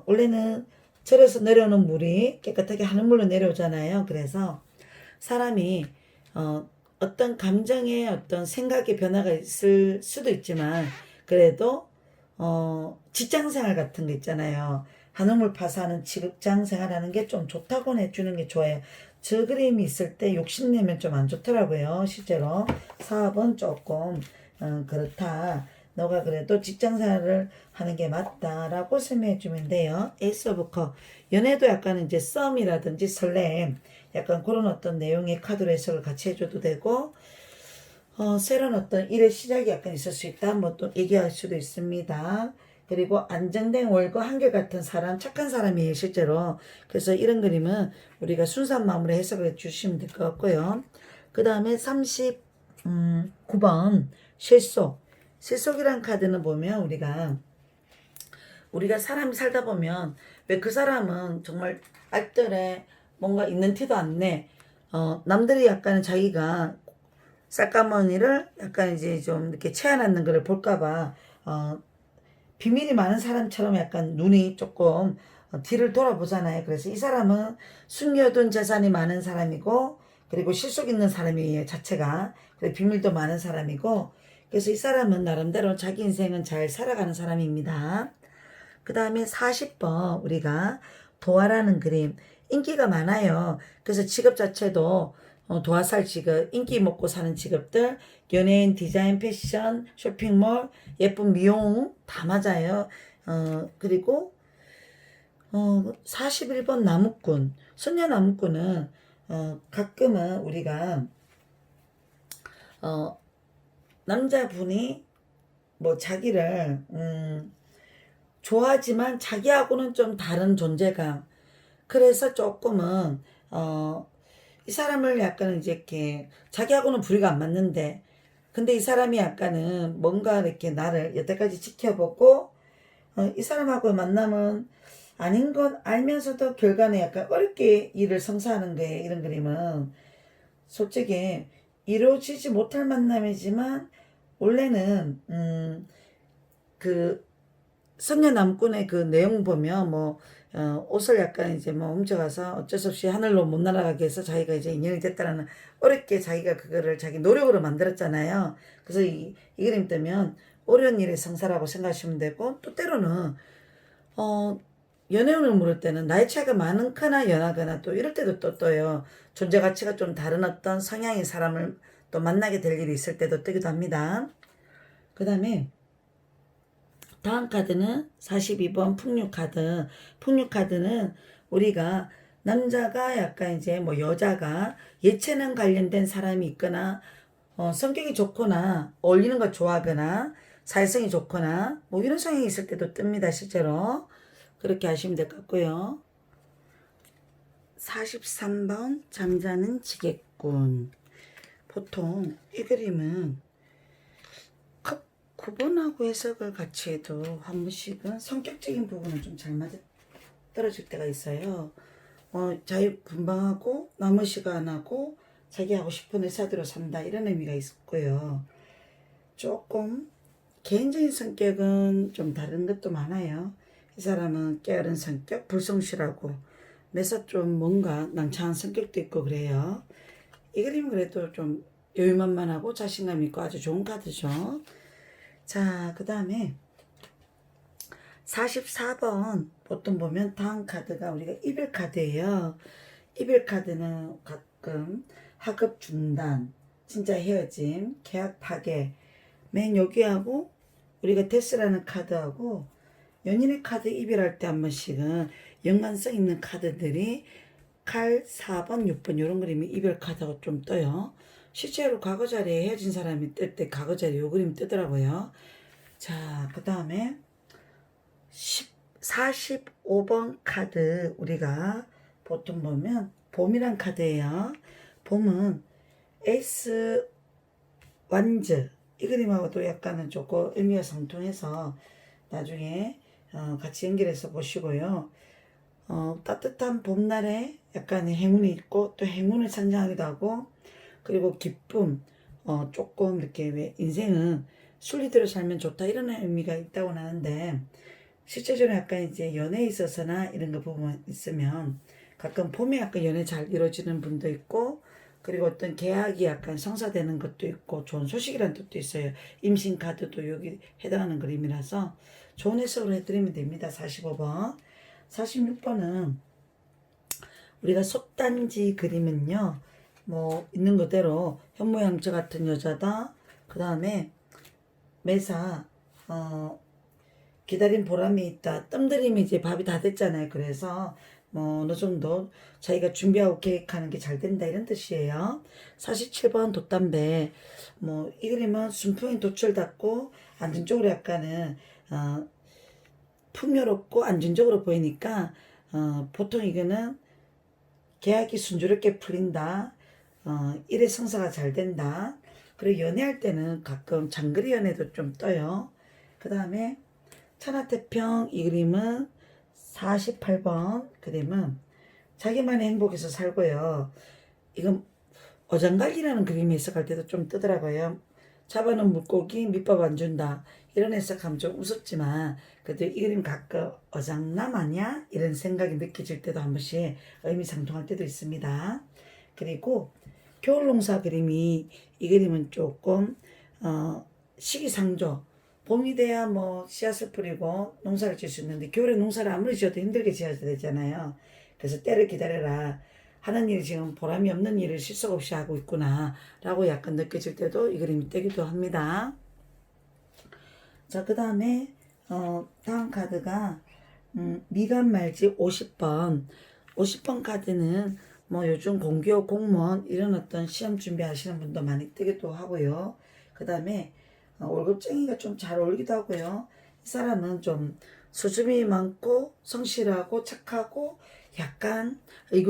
원래는 절에서 내려오는 물이 깨끗하게 하늘물로 내려오잖아요. 그래서 사람이 어떤 감정의 어떤 생각의 변화가 있을 수도 있지만 그래도 직장생활 같은 거 있잖아요. 한우물 파사하는 직장생활하는 게 좀 좋다고 해주는 게 좋아요. 저 그림이 있을 때 욕심내면 좀 안 좋더라고요. 실제로 사업은 조금 그렇다. 너가 그래도 직장생활을 하는 게 맞다라고 설명해 주면 돼요. 에이스 오브 컵. 연애도 약간 이제 썸이라든지 설렘 약간 그런 어떤 내용의 카드로 해석을 같이 해줘도 되고 새로운 어떤 일의 시작이 약간 있을 수 있다. 뭐 또 얘기할 수도 있습니다. 그리고 안정된 월급 한결같은 사람, 착한 사람이에요, 실제로. 그래서 이런 그림은 우리가 순수한 마음으로 해석을 주시면 될 것 같고요. 그 다음에 39번 실속. 실속이란 카드는 보면 우리가 사람이 살다 보면 왜 그 사람은 정말 알뜰해 뭔가 있는 티도 안 내. 남들이 약간 자기가 쌀가머니를 약간 이제 좀 이렇게 채워놨는 거를 볼까봐 비밀이 많은 사람처럼 약간 눈이 조금 뒤를 돌아보잖아요. 그래서 이 사람은 숨겨둔 재산이 많은 사람이고 그리고 실속 있는 사람이에요. 자체가. 그리고 비밀도 많은 사람이고 그래서 이 사람은 나름대로 자기 인생은 잘 살아가는 사람입니다. 그 다음에 40번 우리가 도화라는 그림 인기가 많아요. 그래서 직업 자체도 도화살 직업, 인기 먹고 사는 직업들, 연예인, 디자인, 패션, 쇼핑몰, 예쁜 미용 다 맞아요. 그리고 41번 나무꾼, 선녀 나무꾼은 가끔은 우리가 남자분이 뭐 자기를 좋아하지만 자기하고는 좀 다른 존재감. 그래서 조금은 이 사람을 약간 이제 이렇게 자기하고는 부류가 안 맞는데 근데 이 사람이 약간은 뭔가 이렇게 나를 여태까지 지켜보고 이 사람하고 만나면 아닌 건 알면서도 결과는 약간 어렵게 일을 성사하는 거예요. 이런 그림은 솔직히 이루어지지 못할 만남이지만 원래는 그 선녀 남꾼의 그 내용 보면 뭐 옷을 약간 이제 뭐 훔쳐가서 어쩔 수 없이 하늘로 못 날아가게 해서 자기가 이제 인연이 됐다라는 어렵게 자기가 그거를 자기 노력으로 만들었잖아요. 그래서 이 그림 뜨면 어려운 일의 성사라고 생각하시면 되고 또 때로는 연애운을 물을 때는 나이 차이가 많거나 연하거나 또 이럴 때도 또 떠요. 존재 가치가 좀 다른 어떤 성향의 사람을 또 만나게 될 일이 있을 때도 뜨기도 합니다. 그 다음에 다음 카드는 42번 풍류 카드. 풍류 카드는 우리가 남자가 약간 이제 뭐 여자가 예체능 관련된 사람이 있거나 성격이 좋거나 어울리는 걸 좋아하거나 사회성이 좋거나 뭐 이런 성향이 있을 때도 뜹니다. 실제로 그렇게 하시면 될 것 같고요. 43번 잠자는 지게꾼. 보통 이 그림은 구분하고 해석을 같이 해도 한 번씩은 성격적인 부분은 좀 잘 맞아 떨어질 때가 있어요. 자유분방하고 남의 시간하고 자기 하고 싶은 의사대로 산다 이런 의미가 있고요. 조금 개인적인 성격은 좀 다른 것도 많아요. 이 사람은 깨어른 성격, 불성실하고 매사 좀 뭔가 낭창한 성격도 있고 그래요. 이 그림은 그래도 좀 여유만만하고 자신감 있고 아주 좋은 카드죠. 자, 그 다음에 44번 보통 보면 다음 카드가 우리가 이별 카드예요. 이별 카드는 가끔 학업 중단, 진짜 헤어짐, 계약 파괴, 맨 여기하고 우리가 데스라는 카드하고 연인의 카드 이별할 때 한 번씩은 연관성 있는 카드들이 칼 4번, 6번 이런 그림이 이별 카드가 좀 떠요. 실제로 과거 자리에 헤어진 사람이 뜰 때 과거 자리에 이 그림이 뜨더라고요. 자, 그 다음에 45번 카드 우리가 보통 보면 봄이란 카드예요. 봄은 에이스 완즈 이 그림하고도 약간은 조금 의미가 상통해서 나중에 같이 연결해서 보시고요. 따뜻한 봄날에 약간의 행운이 있고 또 행운을 상징하기도 하고 그리고 기쁨 조금 이렇게 왜 인생은 순리대로 살면 좋다 이런 의미가 있다고 하는데 실제적으로 약간 이제 연애에 있어서나 이런 거 보면 있으면 가끔 봄에 약간 연애 잘 이루어지는 분도 있고 그리고 어떤 계약이 약간 성사되는 것도 있고 좋은 소식이라는 뜻도 있어요. 임신 카드도 여기 해당하는 그림이라서 좋은 해석으로 해드리면 됩니다. 45번. 46번은 우리가 속단지 그림은요. 뭐 있는 그대로 현모양처 같은 여자다. 그 다음에 매사 기다린 보람이 있다. 뜸들이면 이제 밥이 다 됐잖아요. 그래서 뭐 어느 정도 자기가 준비하고 계획하는 게 잘 된다 이런 뜻이에요. 47번 돛담배. 뭐 이 그림은 순풍이 돛을 닫고 안전적으로 약간은 풍요롭고 안정적으로 보이니까 보통 이거는 계약이 순조롭게 풀린다. 일의 성사가 잘 된다. 그리고 연애할 때는 가끔 장거리 연애도 좀 떠요. 그 다음에 천하태평 이 그림은 48번 그림은 자기만의 행복에서 살고요. 이건 어장관리라는 그림이 해석할 때도 좀 뜨더라고요. 잡아놓은 물고기 밑밥 안 준다. 이런 해석하면 좀 우습지만 그래도 이 그림 가끔 어장남 아니야? 이런 생각이 느껴질 때도 한 번씩 의미상통할 때도 있습니다. 그리고 겨울농사 그림이 이 그림은 조금 시기상조 봄이 돼야 뭐 씨앗을 뿌리고 농사를 지을 수 있는데 겨울에 농사를 아무리 지어도 힘들게 지어야 되잖아요. 그래서 때를 기다려라. 하는 일이 지금 보람이 없는 일을 실속 없이 하고 있구나 라고 약간 느껴질 때도 이 그림이 뜨기도 합니다. 자, 그 다음에 다음 카드가 미간 말지 50번. 50번 카드는 뭐 요즘 공기업 공무원 이런 어떤 시험 준비하시는 분도 많이 뜨기도 하고요. 그 다음에 월급쟁이가 좀 잘 어울리기도 하고요. 이 사람은 좀 수줍음이 많고 성실하고 착하고 약간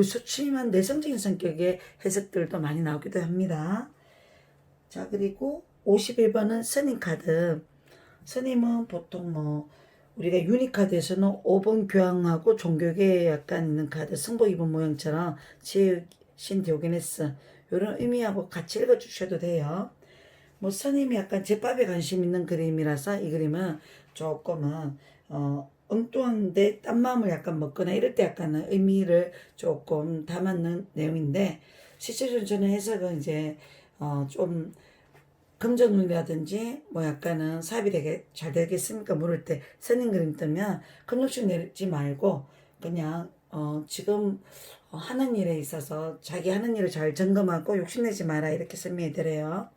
수치만 내성적인 성격의 해석들도 많이 나오기도 합니다. 자, 그리고 51번은 스님 카드. 스님은 보통 뭐 우리가 유니카드에서는 5번 교황하고 종교계에 약간 있는 카드 승복 입은 모양처럼 지혜 신디오게네스 이런 의미하고 같이 읽어주셔도 돼요. 뭐 스님이 약간 제밥에 관심 있는 그림이라서 이 그림은 조금은 엉뚱한데 딴 마음을 약간 먹거나 이럴 때 약간은 의미를 조금 담았는 내용인데 실제로 저는 해석은 이제 좀 금전운이라든지 뭐 약간은 사업이 되게 잘 되겠습니까 물을 때 스님 그림 뜨면 금욕심 내지 말고 그냥 지금 하는 일에 있어서 자기 하는 일을 잘 점검하고 욕심내지 마라 이렇게 설명해 드려요.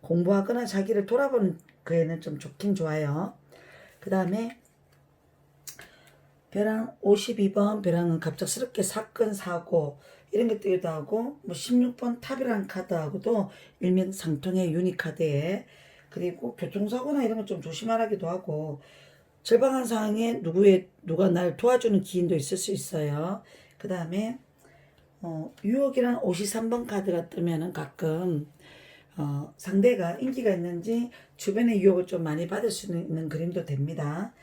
공부하거나 자기를 돌아보는 그에는 좀 좋긴 좋아요. 그 다음에 벼랑 52번 벼랑은 갑작스럽게 사건 사고 이런 게 뜨기도 하고 뭐 16번 탑이라는 카드하고도 일맥상통의 유니카드에 그리고 교통사고나 이런 거 좀 조심하라기도 하고 절박한 상황에 누가 날 도와주는 기인도 있을 수 있어요. 그 다음에 유혹이란 53번 카드가 뜨면은 가끔 상대가 인기가 있는지 주변의 유혹을 좀 많이 받을 수 있는 그림도 됩니다.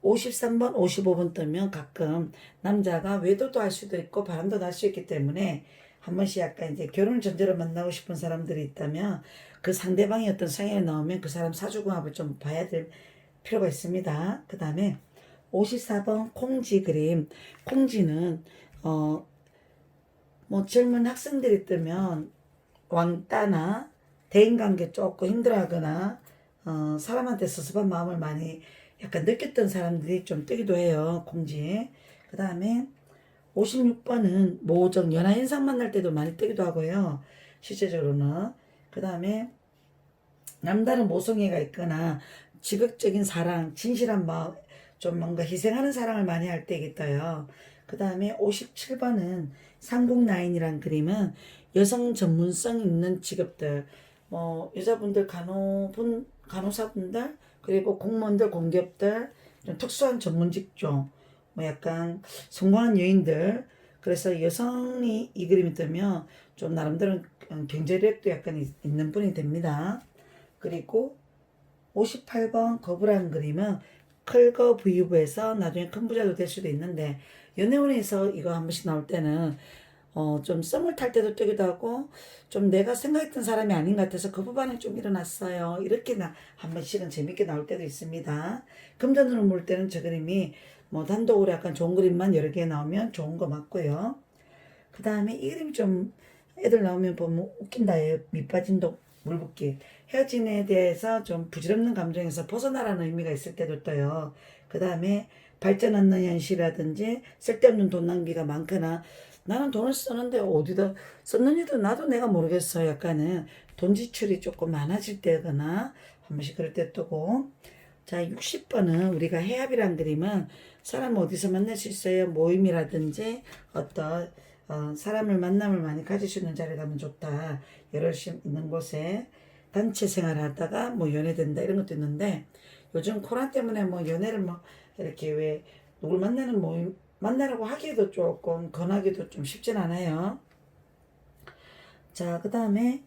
53번, 55번 뜨면 가끔 남자가 외도도 할 수도 있고 바람도 날 수 있기 때문에 한 번씩 약간 이제 결혼을 전제로 만나고 싶은 사람들이 있다면 그 상대방이 어떤 성향이 나오면 그 사람 사주궁합을 좀 봐야 될 필요가 있습니다. 그 다음에 54번 콩지 그림. 콩지는 뭐 젊은 학생들이 뜨면 왕따나 대인관계 조금 힘들어하거나 사람한테 섭섭한 마음을 많이 약간 느꼈던 사람들이 좀 뜨기도 해요. 공지. 그 다음에 56번은 모정 연하 인상 만날 때도 많이 뜨기도 하고요. 실제적으로는. 그 다음에 남다른 모성애가 있거나 지극적인 사랑, 진실한 마음, 좀 뭔가 희생하는 사랑을 많이 할 때겠어요. 그 다음에 57번은 삼국라인이란 그림은 여성 전문성 있는 직업들, 뭐 여자분들 간호사분들 그리고 공무원들 공기업들 좀 특수한 전문 직종, 뭐 약간 성공한 여인들. 그래서 여성이 이 그림이 뜨면 좀 나름대로 경제력도 약간 있는 분이 됩니다. 그리고 58번 거부라는 그림은 클거 부유부에서 나중에 큰 부자도 될 수도 있는데 연애운에서 이거 한 번씩 나올 때는 좀 썸을 탈 때도 뜨기도 하고 좀 내가 생각했던 사람이 아닌 것 같아서 거부 반응이 좀 일어났어요. 이렇게 한 번씩은 재밌게 나올 때도 있습니다. 금전으로 물 때는 저 그림이 뭐 단독으로 약간 좋은 그림만 여러 개 나오면 좋은 거 맞고요. 그 다음에 이 그림이 좀 애들 나오면 보면 웃긴다예요. 밑빠진 독 물붓기. 헤어짐에 대해서 좀 부질없는 감정에서 벗어나라는 의미가 있을 때도 떠요. 그 다음에 발전 않는 현실이라든지 쓸데없는 돈 낭비가 많거나 나는 돈을 쓰는데 어디다 썼는지도 나도 내가 모르겠어. 약간은 돈 지출이 조금 많아질 때거나 한 번씩 그럴 때 뜨고. 자, 60번은 우리가 해합이란 그림은 사람 어디서 만날 수 있어요. 모임이라든지 어떤 사람을 만남을 많이 가질 수 있는 자리에 가면 좋다. 여럿이 있는 곳에 단체 생활을 하다가 뭐 연애된다 이런 것도 있는데 요즘 코로나 때문에 뭐 연애를 뭐 이렇게 왜 누굴 만나는 모임 만나라고 하기도 조금 권하기도 좀 쉽진 않아요. 자, 그 다음에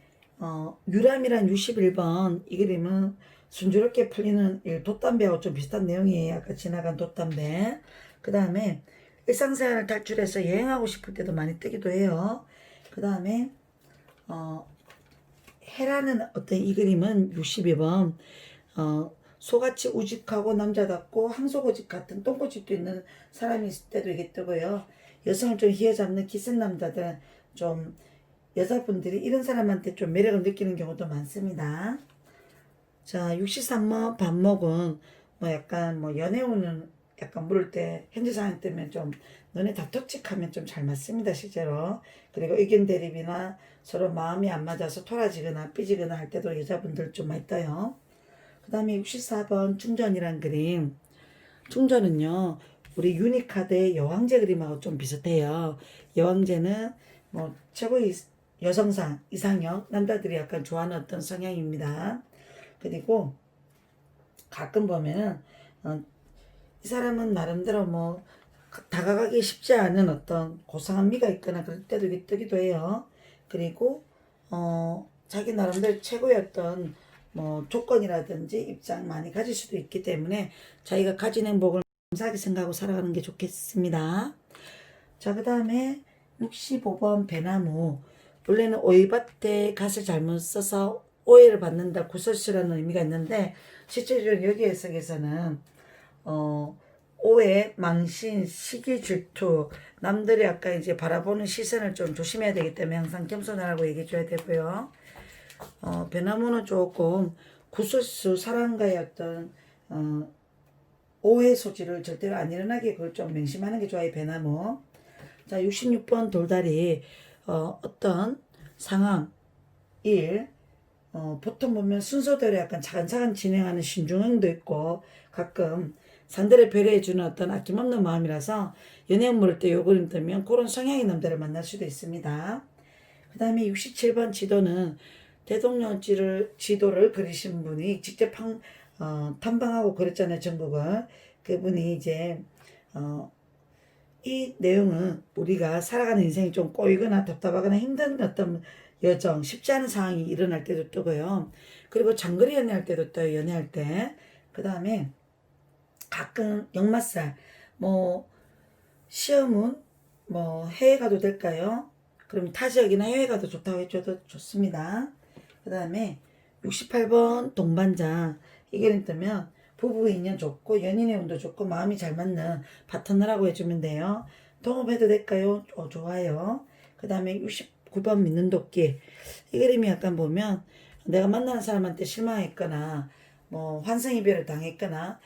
유람이란 61번 이 그림은 순조롭게 풀리는 돛담배하고 좀 비슷한 내용이에요. 아까 지나간 돛담배. 그 다음에 일상생활을 탈출해서 여행하고 싶을 때도 많이 뜨기도 해요. 그 다음에 해라는 어떤 이 그림은 62번 소같이 우직하고 남자답고 항소고집 같은 똥고집도 있는 사람이 있을 때도 이게 뜨고요. 여성을 좀 휘어잡는 기센 남자들 좀 여자분들이 이런 사람한테 좀 매력을 느끼는 경우도 많습니다. 자, 63번 반목은 뭐 약간 뭐 연애운은 약간 물을 때 현재 상황 때문에 좀 너네 다톡직하면 좀 잘 맞습니다 실제로. 그리고 의견 대립이나 서로 마음이 안 맞아서 토라지거나 삐지거나 할 때도 여자분들 좀 많이 떠요. 그 다음에 64번 충전이란 그림. 충전은요 우리 유니카드의 여왕제 그림하고 좀 비슷해요. 여왕제는 뭐 최고의 여성상 이상형 남자들이 약간 좋아하는 어떤 성향입니다. 그리고 가끔 보면은 이 사람은 나름대로 뭐 다가가기 쉽지 않은 어떤 고상한 미가 있거나 그럴 때도 뜨기도 해요. 그리고 자기 나름대로 최고의 어떤 뭐 조건이라든지 입장 많이 가질 수도 있기 때문에 자기가 가진 행복을 감사하게 생각하고 살아가는 게 좋겠습니다. 자, 그 다음에 65번 배나무. 원래는 오이밭에 갓을 잘못 써서 오해를 받는다, 구설수라는 의미가 있는데, 실제로 여기 해석에서는, 오해, 망신, 시기, 질투, 남들이 아까 이제 바라보는 시선을 좀 조심해야 되기 때문에 항상 겸손하라고 얘기해 줘야 되고요. 배나무는 조금 구설수, 사람과의 어떤, 오해 소지를 절대로 안 일어나게 그걸 좀 명심하는 게 좋아요, 배나무. 자, 66번 돌다리. 어떤 상황, 일, 보통 보면 순서대로 약간 차근차근 진행하는 신중형도 있고, 가끔 상대를 배려해주는 어떤 아낌없는 마음이라서 연애운 물을 때 요 그림 뜨면 그런 성향의 남자를 만날 수도 있습니다. 그 다음에 67번 지도는 지도를 그리신 분이 직접 탐방하고 그랬잖아요, 전국을. 그분이 이제, 이 내용은 우리가 살아가는 인생이 좀 꼬이거나 답답하거나 힘든 어떤 여정, 쉽지 않은 상황이 일어날 때도 뜨고요. 그리고 장거리 연애할 때도 떠요, 연애할 때. 그 다음에 가끔 역마살, 뭐, 시험은 뭐 해외 가도 될까요? 그럼 타 지역이나 해외 가도 좋다고 해줘도 좋습니다. 그 다음에 68번 동반자. 이게 뜨면 부부 인연 좋고 연인의 운도 좋고 마음이 잘 맞는 파트너라고 해주면 돼요. 동업해도 될까요? 좋아요. 그 다음에 69번 믿는 도끼. 이 그림이 약간 보면 내가 만나는 사람한테 실망했거나 뭐 환승이별을 당했거나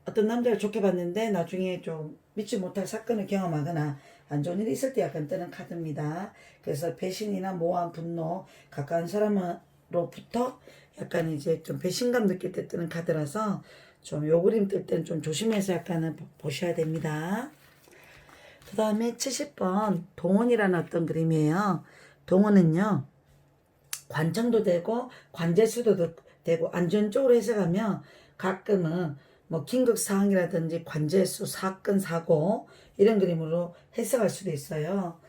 어떤 남자를 좋게 봤는데 나중에 좀 믿지 못할 사건을 경험하거나 안 좋은 일이 있을 때 약간 뜨는 카드입니다. 그래서 배신이나 모함, 분노, 가까운 사람으로부터 약간 이제 좀 배신감 느낄 때 뜨는 카드라서 좀 요 그림 뜰 때는 좀 조심해서 약간은 보셔야 됩니다. 그 다음에 70번 동원이라는 어떤 그림이에요. 동원은요, 관청도 되고 관제수도 되고 안전적으로 해석하면 가끔은 뭐 긴급 상황이라든지 관제수, 사건, 사고 이런 그림으로 해석할 수도 있어요.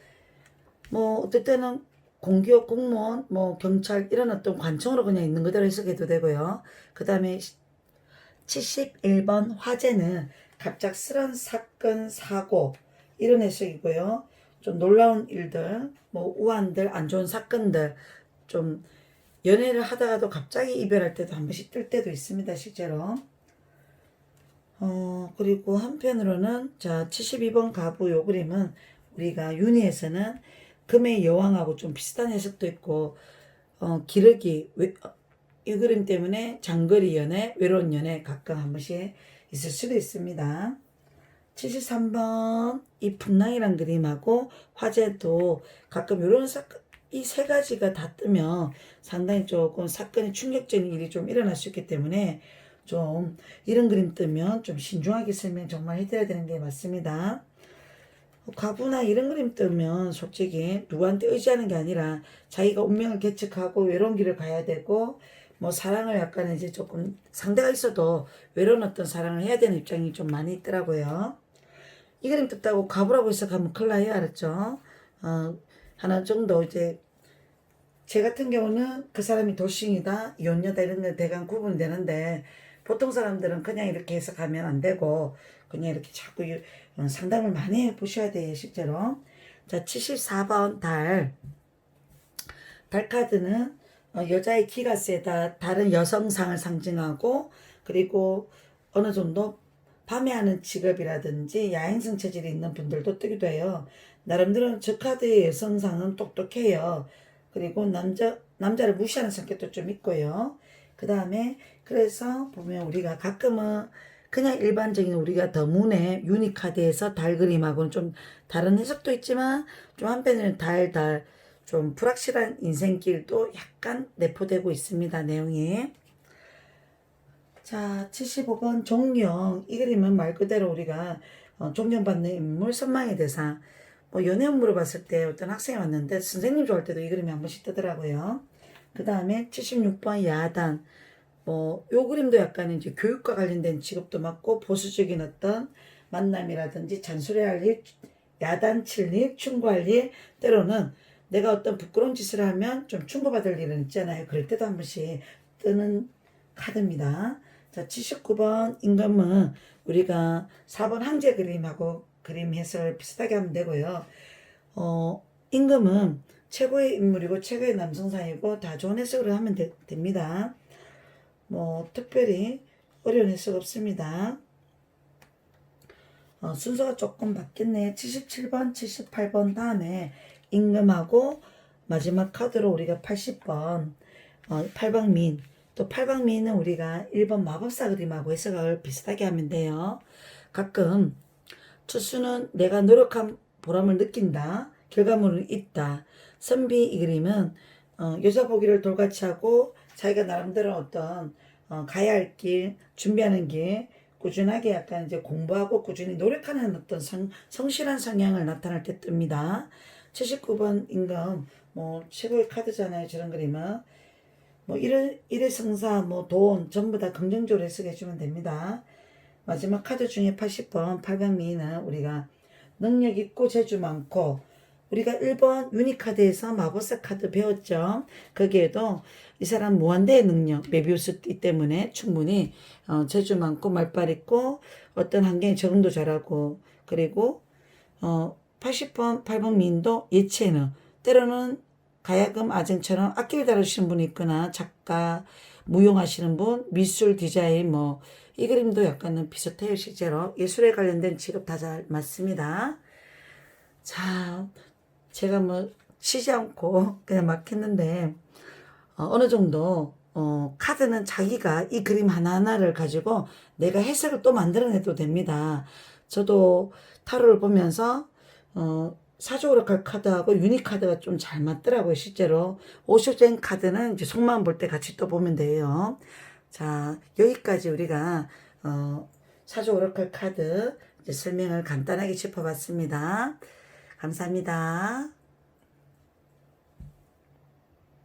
뭐 어떨 때는 공기업 공무원, 뭐 경찰 이런 어떤 관청으로 그냥 있는 그대로 해석해도 되고요. 그 다음에 71번 화재는 갑작스런 사건, 사고 이런 해석이고요. 좀 놀라운 일들, 뭐 우한들, 안 좋은 사건들, 좀 연애를 하다가도 갑자기 이별할 때도 한 번씩 뜰 때도 있습니다, 실제로. 그리고 한편으로는 자 72번 가부 요 그림은 우리가 윤희에서는 금의 여왕하고 좀 비슷한 해석도 있고 기러기 이 그림 때문에 장거리 연애, 외로운 연애 가끔 한 번씩 있을 수도 있습니다. 73번 이 풍랑이란 그림하고 화재도 가끔 이런 사건 이 세 가지가 다 뜨면 상당히 조금 사건이 충격적인 일이 좀 일어날 수 있기 때문에 좀 이런 그림 뜨면 좀 신중하게 설명 정말 해드려야 되는 게 맞습니다. 가부나 이런 그림 뜨면 솔직히 누구한테 의지하는 게 아니라 자기가 운명을 개척하고 외로운 길을 가야 되고 뭐 사랑을 약간 이제 조금 상대가 있어도 외로운 어떤 사랑을 해야 되는 입장이 좀 많이 있더라고요. 이 그림 뜯다고 가부라고 해석하면 큰일 나요, 알았죠? 하나 정도 이제 제 같은 경우는 그 사람이 돌싱이다, 이혼녀다 이런 게 대강 구분이 되는데 보통 사람들은 그냥 이렇게 해석하면 안 되고 그냥 이렇게 자꾸 상담을 많이 해보셔야 돼요, 실제로. 자, 74번 달. 달 카드는 여자의 기가 세다, 다른 여성상을 상징하고 그리고 어느 정도 밤에 하는 직업이라든지 야행성 체질이 있는 분들도 뜨기도 해요. 나름대로 저 카드의 여성상은 똑똑해요. 그리고 남자를 무시하는 성격도 좀 있고요. 그 다음에 그래서 보면 우리가 가끔은 그냥 일반적인 우리가 더문의 유니카드에서 달 그림하고는 좀 다른 해석도 있지만 좀 한편으로는 좀 불확실한 인생길도 약간 내포되고 있습니다. 내용이. 자, 75번 종령. 이 그림은 말 그대로 우리가 존경받는 인물, 선망의 대상. 뭐 연애운 물어봤을 때 어떤 학생이 왔는데 선생님 좋아할 때도 이 그림이 한 번씩 뜨더라고요. 그 다음에 76번 야단. 뭐 요 그림도 약간 이제 교육과 관련된 직업도 맞고 보수적인 어떤 만남이라든지 잔소리할 일, 야단칠 일, 충고할 일, 때로는 내가 어떤 부끄러운 짓을 하면 좀 충고받을 일은 있잖아요. 그럴 때도 한 번씩 뜨는 카드입니다. 자, 79번 임금은 우리가 4번 항제 그림하고 그림 해설 비슷하게 하면 되고요. 임금은 최고의 인물이고 최고의 남성상이고 다 좋은 해석으로 하면 됩니다. 뭐 특별히 어려운 해석 없습니다. 순서가 조금 바뀌었네. 77번, 78번 다음에 임금하고 마지막 카드로 우리가 80번 팔방미인. 또 팔방미인은 우리가 1번 마법사 그림하고 해석을 비슷하게 하면 돼요. 가끔 첫수는 내가 노력한 보람을 느낀다. 결과물은 있다. 선비 이 그림은 여자 보기를 돌같이 하고 자기가 나름대로 어떤 가야 할 길, 준비하는 길, 꾸준하게 약간 이제 공부하고 꾸준히 노력하는 어떤 성실한 성향을 나타낼 때 뜹니다. 79번 임금, 뭐 최고의 카드잖아요. 저런 그림은. 뭐 일의 성사, 뭐 돈 전부 다 긍정적으로 해석해 주면 됩니다. 마지막 카드 중에 80번 팔방미인은 우리가 능력 있고 재주 많고 우리가 1번 유니카드에서 마법사 카드 배웠죠. 거기에도 이 사람 무한대의 능력, 메비우스 띠 때문에 충분히 재주 많고 말빨 있고 어떤 환경에 적응도 잘하고 그리고 80번 팔방미인도 예체능 때로는 가야금 아쟁처럼 악기를 다루시는 분이 있거나 작가, 무용하시는 분, 미술 디자인 뭐 이 그림도 약간은 비슷해요. 실제로 예술에 관련된 직업 다 잘 맞습니다. 자, 제가 뭐 쉬지 않고 그냥 막 했는데 어느 정도 카드는 자기가 이 그림 하나하나를 가지고 내가 해석을 또 만들어내도 됩니다. 저도 타로를 보면서 사조 오라클 카드하고 유니 카드가 좀 잘 맞더라고요. 실제로 오쇼젠 카드는 이제 속만 볼 때 같이 또 보면 돼요. 자, 여기까지 우리가 사조 오라클 카드 이제 설명을 간단하게 짚어봤습니다. 감사합니다.